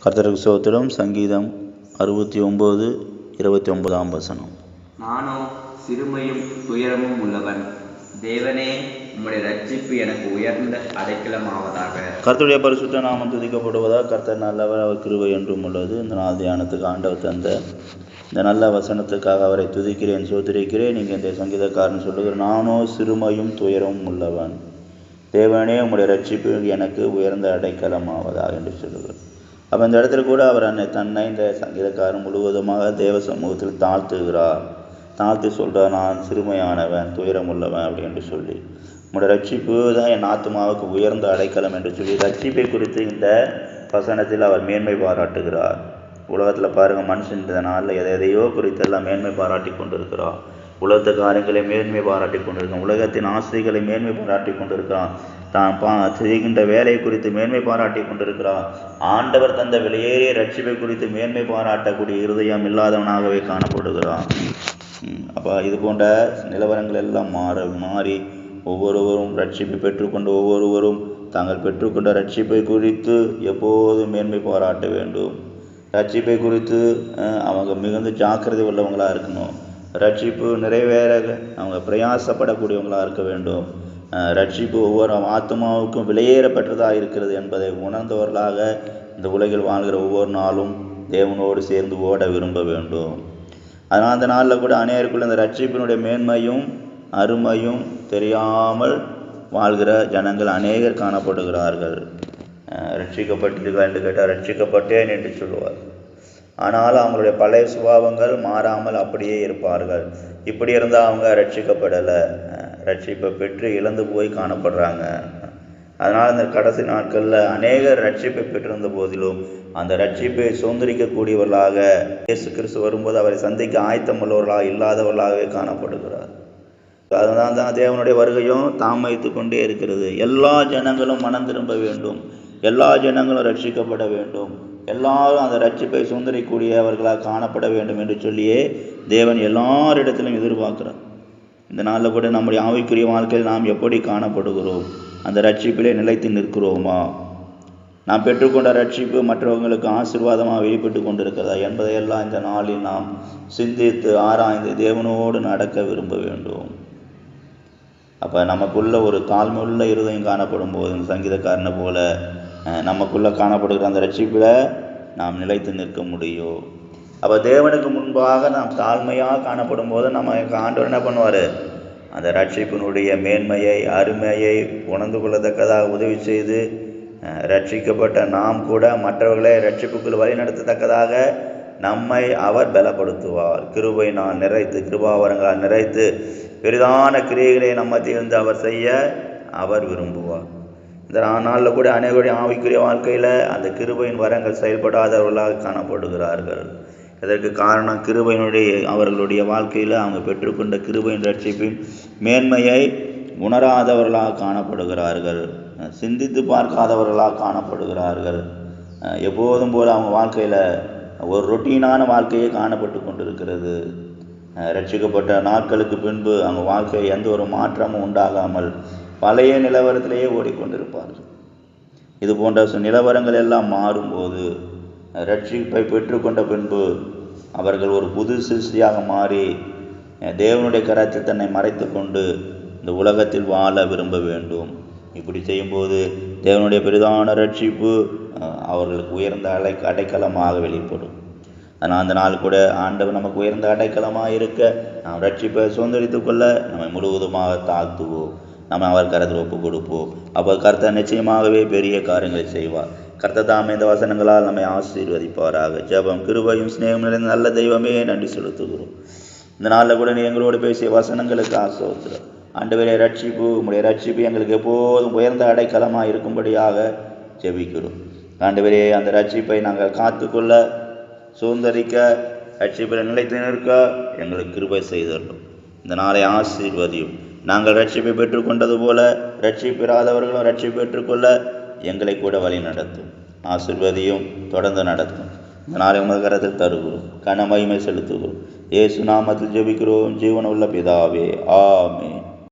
கர்த்தருக்கு ஸ்தோத்திரம். சங்கீதம் 69:29. நானோ சிறுமையும் துயரமும் உள்ளவன், தேவனே உம்முடைய ரட்சிப்பு எனக்கு உயர்ந்த அடைக்கலமாவதாக. கர்த்தருடைய பரிசுத்த நாமம் துதிக்கப்படுவதாக. கர்த்தர் நல்லவர், அவர் கிருபை என்றும் உள்ளது. இந்த நாள் தியானத்துக்கு ஆண்டவர் தந்த இந்த நல்ல வசனத்துக்காக அவரை துதிக்கிறேன், சோத்திரிக்கிறேன். நீங்கள் இந்த சங்கீதக்காரன் சொல்லுகிற, நானோ சிறுமையும் துயரமும் உள்ளவன், தேவனே உம்முடைய ரட்சிப்பு எனக்கு உயர்ந்த அடைக்கலமாவதாக என்று சொல்லுகிறார். அப்போ இந்த இடத்துல கூட அவர் தன்னை இந்த சங்கீதக்காரன் முழுவதுமாக தேவ சமூகத்தில் தாழ்த்தி சொல்கிறார், நான் சிறுமையானவன், துயரம் உள்ளவன் அப்படின்னு சொல்லி. உங்களோட ரட்சிப்பு தான் என் ஆத்துமாவுக்கு உயர்ந்த அடைக்கலம் என்று சொல்லி ரட்சிப்பை குறித்து இந்த வசனத்தில் அவர் மேன்மை பாராட்டுகிறார். உலகத்தில் பாருங்கள், மனுஷன் இந்த நாளில் எதையோ குறித்தெல்லாம் மேன்மை பாராட்டி கொண்டிருக்கிறான். உலகத்து காரியங்களை மேன்மை பாராட்டி கொண்டிருக்கான். உலகத்தின் ஆசைகளை மேன்மை பாராட்டி கொண்டிருக்கிறான். தான் செய்கின்ற வேலை குறித்து மேன்மை பாராட்டி கொண்டிருக்கிறான். ஆண்டவர் தந்த வெளியேறிய ரட்சிப்பை குறித்து மேன்மை பாராட்டக்கூடிய இருதயம் இல்லாதவனாகவே காணப்படுகிறான். அப்போ இது போன்ற நிலவரங்கள் எல்லாம் மாறி ஒவ்வொருவரும் ரட்சிப்பை பெற்றுக்கொண்டு ஒவ்வொருவரும் தாங்கள் பெற்றுக்கொண்ட ரட்சிப்பை குறித்து எப்போதும் மேன்மை பாராட்ட வேண்டும். ரட்சிப்பை குறித்து அவங்க மிகுந்த ஜாக்கிரதை உள்ளவங்களாக இருக்கணும். ரட்சிப்பு நிறைவேற அவங்க பிரயாசப்படக்கூடியவங்களாக இருக்க வேண்டும். ரட்சிப்பு ஒவ்வொரு ஆத்மாவுக்கும் விலையேறப்பட்டதாக இருக்கிறது என்பதை உணர்ந்தவர்களாக இந்த உலகில் வாழ்கிற ஒவ்வொரு நாளும் தேவனோடு சேர்ந்து ஓட விரும்ப வேண்டும். அதனால் அந்த நாளில் கூட அநேகருக்குள்ள இந்த ரட்சிப்பினுடைய மேன்மையும் அருமையும் தெரியாமல் வாழ்கிற ஜனங்கள் அநேகர் காணப்படுகிறார்கள். ரட்சிக்கப்பட்டிருக்கா என்று கேட்டால் ரட்சிக்கப்பட்டேன் என்று சொல்லுவார். ஆனால் அவங்களுடைய பழைய சுபாவங்கள் மாறாமல் அப்படியே இருப்பார்கள். இப்படி இருந்தால் அவங்க ரட்சிக்கப்படலை, ரட்சிப்பை பெற்று இழந்து போய் காணப்படுறாங்க. அதனால் இந்த கடைசி நாட்களில் அநேகர் ரட்சிப்பை பெற்றிருந்த போதிலும் அந்த ரட்சிப்பை சுதந்திரிக்கக்கூடியவர்களாக இயேசு கிறிஸ்து வரும்போது அவரை சந்திக்க ஆயத்தம் உள்ளவர்களாக இல்லாதவர்களாகவே காணப்படுகிறார். அதனால் தான் தேவனுடைய வருகையும் தாமதித்து கொண்டே இருக்கிறது. எல்லா ஜனங்களும் மனம் திரும்ப வேண்டும், எல்லா ஜனங்களும் ரட்சிக்கப்பட வேண்டும், எல்லாரும் அந்த ரட்சிப்பை சுதந்திரிக்கக்கூடியவர்களாக காணப்பட வேண்டும் என்று சொல்லியே தேவன் எல்லாரிடத்திலும் எதிர்பார்க்கிறார். இந்த நாளில் கூட நம்முடைய ஆவிக்குரிய வாழ்க்கையில் நாம் எப்படி காணப்படுகிறோம்? அந்த ரட்சிப்பிலே நிலைத்து நிற்கிறோமா? நாம் பெற்றுக்கொண்ட ரட்சிப்பு மற்றவங்களுக்கு ஆசீர்வாதமாக வெளிப்பட்டு கொண்டிருக்கிறதா என்பதையெல்லாம் இந்த நாளில் நாம் சிந்தித்து ஆராய்ந்து தேவனோடு நடக்க விரும்ப வேண்டும். அப்போ நமக்குள்ள ஒரு தாழ்மையுள்ள இருதயம் காணப்படும் போது சங்கீதக்காரனை போல நமக்குள்ளே காணப்படுகிற அந்த ரட்சிப்பில் நாம் நிலைத்து நிற்க முடியும். அப்போ தேவனுக்கு முன்பாக நாம் தாழ்மையாக காணப்படும் போது நம்ம ஆண்டவர் என்ன பண்ணுவார்? அந்த ரட்சிப்பினுடைய மேன்மையை அருமையை உணர்ந்து கொள்ளத்தக்கதாக உதவி செய்து ரட்சிக்கப்பட்ட நாம் கூட மற்றவர்களை ரட்சிப்புக்குள் வழி நடத்தத்தக்கதாக நம்மை அவர் பலப்படுத்துவார். கிருபையினால் நிறைத்து, கிருபாவரங்களால் நிறைத்து பெரிதான கிரியைகளை நம்ம தீர்ந்து அவர் செய்ய அவர் விரும்புவார். இந்த நாளில் கூட அனைவருடைய ஆவிக்குரிய வாழ்க்கையில் அந்த கிருபையின் வரங்கள் செயல்படாதவர்களாக காணப்படுகிறார்கள். இதற்கு காரணம் அவர்களுடைய வாழ்க்கையில் அவங்க பெற்றுக்கொண்ட கிருபையின் ரட்சிப்பின் மேன்மையை உணராதவர்களாக காணப்படுகிறார்கள், சிந்தித்து பார்க்காதவர்களாக காணப்படுகிறார்கள். எப்போதும் போல் அவங்க வாழ்க்கையில் ஒரு ரொட்டீனான வாழ்க்கையே காணப்பட்டு கொண்டிருக்கிறது. ரட்சிக்கப்பட்ட நாட்களுக்கு பின்பு அவங்க வாழ்க்கை எந்த ஒரு மாற்றமும் உண்டாகாமல் பழைய நிலவரத்திலேயே ஓடிக்கொண்டிருப்பார்கள். இது போன்ற நிலவரங்கள் எல்லாம் மாறும்போது ரட்சிப்பை பெற்றுக்கொண்ட பின்பு அவர்கள் ஒரு புது சிருஷ்டியாக மாறி தேவனுடைய கரத்தில் தன்னை மறைத்து கொண்டு இந்த உலகத்தில் வாழ விரும்ப வேண்டும். இப்படி செய்யும்போது தேவனுடைய பெரிதான ரட்சிப்பு அவர்களுக்கு உயர்ந்த அடைக்கலமாக வெளிப்படும். ஆனால் அந்த நாள் கூட ஆண்டவர் நமக்கு உயர்ந்த அடைக்கலமாக இருக்க நாம் ரட்சிப்பை சுதந்திரித்து கொள்ள நம்மை முழுவதுமாக தாழ்த்துவோம், நம்ம அவர் கருத்தில் ஒப்பு கொடுப்போம். அப்போ கர்த்தர் நிச்சயமாகவே பெரிய காரியங்களை செய்வார். கர்த்தர் தாமே இந்த வசனங்களால் நம்மை ஆசீர்வதிப்பாராக. ஜெபம். கிருபையும் சிநேகம் நிறைந்த நல்ல தெய்வமே, நன்றி செலுத்துகிறோம். இந்த நாளில் கூட நீ எங்களோடு பேசிய வசனங்களுக்கு ஆசோத்திரம். ஆண்டவரே, ரட்சிப்பு உங்களுடைய ரட்சிப்பு எங்களுக்கு எப்போதும் உயர்ந்த அடைக்கலமாக இருக்கும்படியாக ஜெபிக்கிறோம். ஆண்டவரே, அந்த ரட்சிப்பை நாங்கள் காத்துக்கொள்ள, சுதந்திரிக்க, ரட்சிப்பில் நிலைத்து நிற்க எங்களுக்கு கிருபை செய்தோம். இந்த நாளை ஆசீர்வதியும். நாங்கள் ரட்சிப்பை பெற்றுக்கொண்டது போல ரட்சிப்பிராதவர்களும் ரட்சிப்பு பெற்றுக்கொள்ள எங்களை கூட வழி நடத்தும். ஆசீர்வதியும், தொடர்ந்து நடத்தும். இந்த நாளை உங்கள் கரத்தில் தருகிறோம், கன மகிமை செலுத்துகிறோம். இயேசு நாமத்தில் ஜெபிக்கிறோம், ஜீவனுள்ள பிதாவே, ஆமென்.